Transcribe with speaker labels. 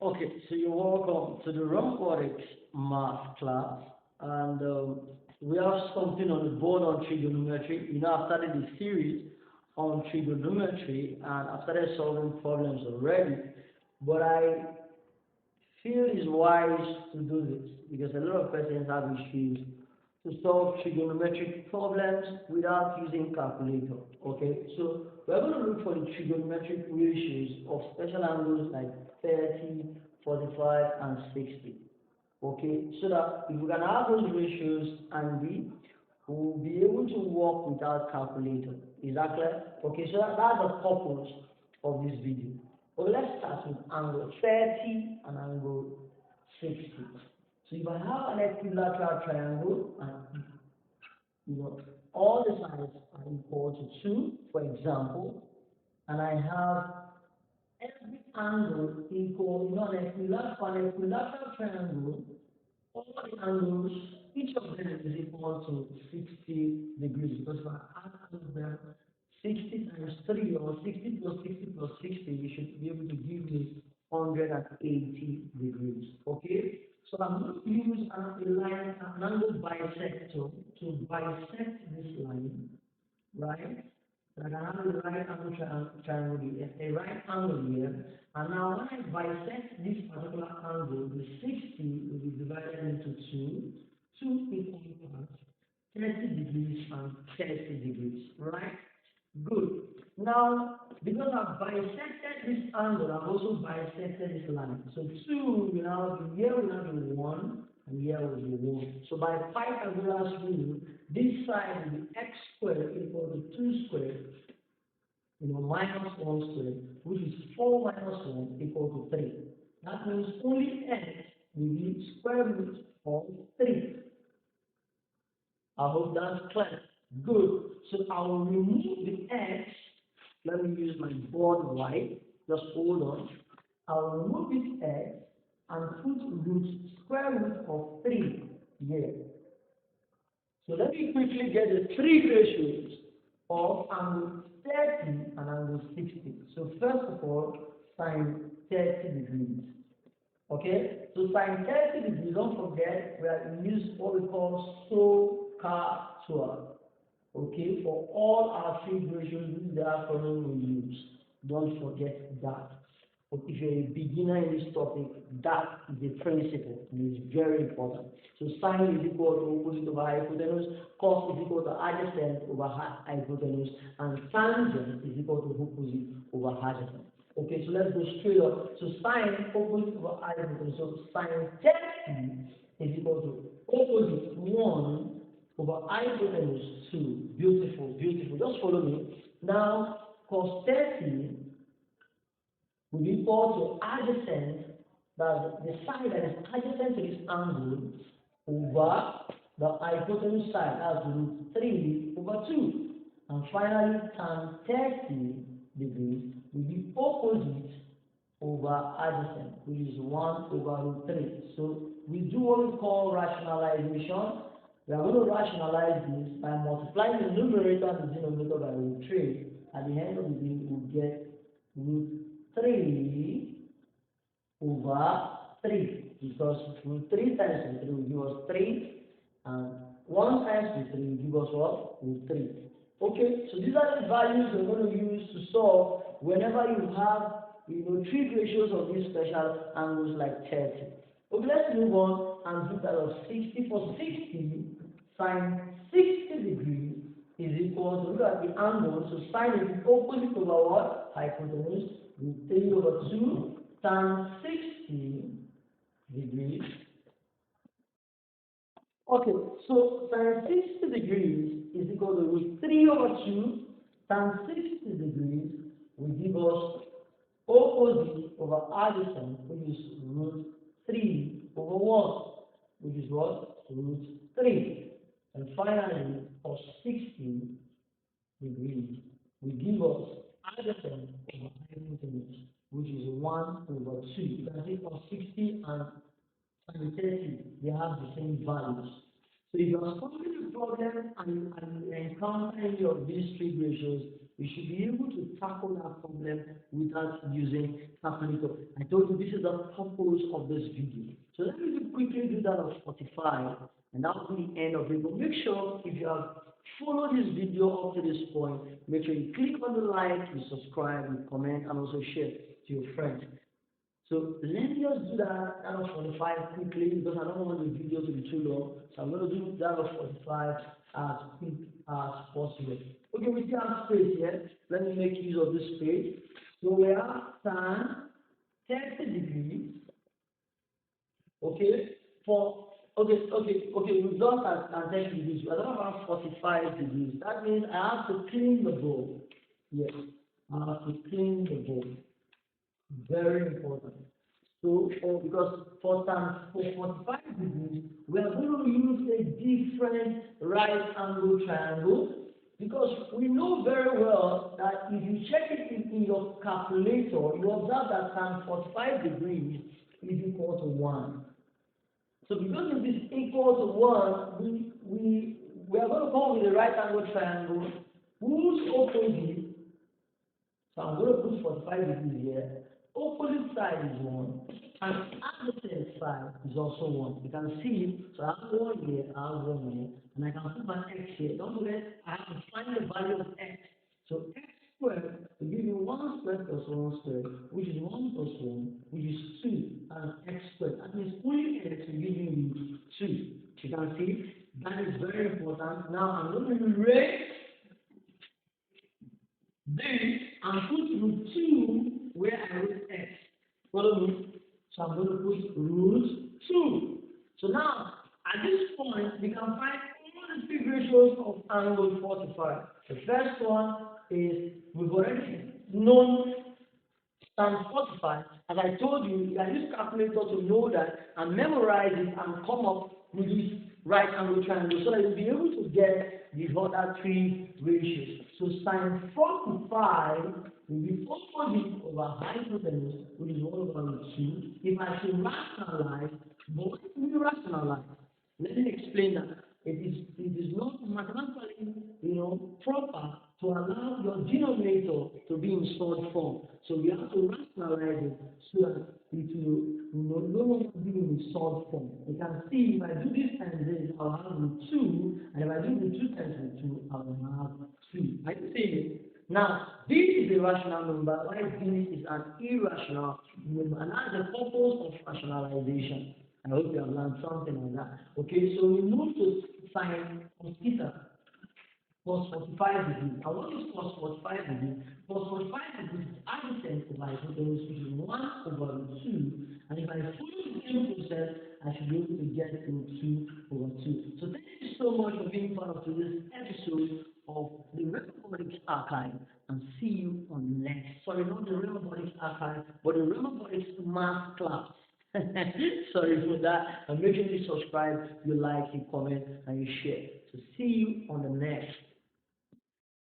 Speaker 1: Okay, so you're welcome to the Rhemabotics math class, and we have something on the board on trigonometry. I've started a series on trigonometry, and I've started solving problems already, but I feel it's wise to do this because a lot of persons have issues to solve trigonometric problems without using calculator. Okay, so we're going to look for the trigonometric ratios of special angles like 30, 45, and 60. Okay, so that if we can have those ratios and we'll be able to work without calculator. Is that clear? Okay, so that's the purpose of this video. Well, let's start with angle 30 and angle 60. So if I have an equilateral triangle and all the sides are equal to 2, for example, and I have every angle equal, an equilateral triangle, all the angles, each of them is equal to 60 degrees. Because if I add them 60 times 3 or 60 plus 60 plus 60, you should be able to give me 180 degrees. Okay? So I'm going to use an angle bisector to bisect this line, right? So I can have a right angle triangle here, a right angle here. And now when I bisect this particular angle, the 60 will be divided into two equal parts, 30 degrees and 30 degrees, right? Good. Now, because I've bisected this angle, I've also bisected this line. So 2 will now be, here will now be 1, and here will be 1. So by Pythagoras rule, this side will be x squared equal to 2 squared, minus 1 squared, which is 4 minus 1 equal to 3. That means only x will be square root of 3. I hope that's clear. Good. So I will remove the x. Let me use my board white. Just hold on. I will remove this x and put square root of 3 here. So let me quickly get the three ratios of angle 30 and angle 60. So first of all, sine 30 degrees. Okay? So sine 30 degrees, don't forget, we use what we call SOHCAHTOA. Okay? For all our three ratios, this is the acronym we use. Don't forget that. But if you're a beginner in this topic, that is the principle, and it's very important. So sine is equal to opposite over hypotenuse, cos is equal to adjacent over hypotenuse, and tangent is equal to opposite over adjacent. Okay, so let's go straight up. So sine opposite over hypotenuse. So sine 30 is equal to opposite 1 over hypotenuse 2. Beautiful, beautiful. Just follow me. Now, cos 30 will be equal to adjacent, that's the side that is adjacent to this angle, over the hypotenuse side, that's root 3 over 2. And finally, tan 30 degrees will be opposite over adjacent, which is 1 over root 3. So we do what we call rationalization. We are going to rationalize this by multiplying the numerator and the denominator by root 3. At the end of the day, we'll get root 3 over 3, because root 3 times root 3 will give us 3, and 1 times root 3 will give us what? Root 3. Okay, so these are the values we're going to use to solve whenever you have three ratios of these special angles like 30. Okay, let's move on and do that of 60. For 60, sine 60 degrees is equal to, look at the angle, so sine is opposite over what? Hypotenuse, root 3 over 2, tan 60 degrees. Okay, so sine 60 degrees is equal to root 3 over 2, tan 60 degrees will give us opposite over adjacent, which is root 3 over 1, which is what? Root 3. And finally, cos 60 degrees will give us adjacent over hypotenuse, which is 1 over 2. You can see cos 60 and sin 30, they have the same values. So if you are solving a problem and you encounter any of these three ratios, you should be able to tackle that problem without using calculator. I told you this is the purpose of this video. So let me quickly do that on 45, and that will be the end of it. But make sure if you have followed this video up to this point, make sure you click on the like, you subscribe, you comment, and also share to your friends. So let me just do that out of 45 quickly because I don't want the video to be too long. So I'm going to do that of 45 as quick as possible. Okay, we still have space here. Let me make use of this space. So we have tan 30 degrees. Okay, we've done tan 30 degrees. We are talking about 45 degrees. That means I have to clean the bowl. Yes, I have to clean the bowl. Very important. So, because for 45 degrees, we are going to use a different right angle triangle because we know very well that if you check it in your calculator, you observe that tan 45 degrees is equal to 1. So because it is equal to 1, we are going to come up with a right angle triangle whose opposite, so I'm going to put 45 degrees here. Opposite side is 1, and adjacent side is also 1. You can see, so I have 1 here, I have 1 here, and I can put my x here. Don't forget, I have to find the value of x. So x squared will give me 1 squared plus 1 squared, which is 1 plus 1, which is 2, and x squared. That means only x will give me 2. You can see, that is very important. Now I'm going to erase this and put root 2 where I wrote x. Follow me? So I'm going to put root 2. So now, at this point, we can find all the three ratios of angle 45. The first one is, we've already known tan 45. As I told you, you can use calculator to know that and memorize it and come up with this right angle triangle so that you'll be able to get the other three ratios. So sin 45 will be opposite over hypotenuse, which is 1 over root 2. If I should rationalize, what will be rationalized? Let me explain that. It is not mathematically, proper to allow your denominator to be in solid form. So we have to rationalize it so that it will no longer be in solid form. You can see if I do this times this, I'll have root 2, and if I do the 2 times root 2, I will have 2. I see it. Now, this is a rational number, while this is an irrational number, and that's the purpose of rationalization. I hope you have learned something on that. Okay, so we move to sin of theta plus 45 degrees. And what is plus 45 degrees? Plus 45 degrees is adjacent over hypotenuse, which is 1 over root 2. And if I follow the same process, I should be able to get root 2 over 2. So thank you so much for being part of today's episode of the Rhemabotics Archive, and see you on the next. Sorry, not the Rhemabotics Archive, but the Rhemabotics Math Class. Sorry for that. And make sure you subscribe, you like, you comment, and you share. So see you on the next.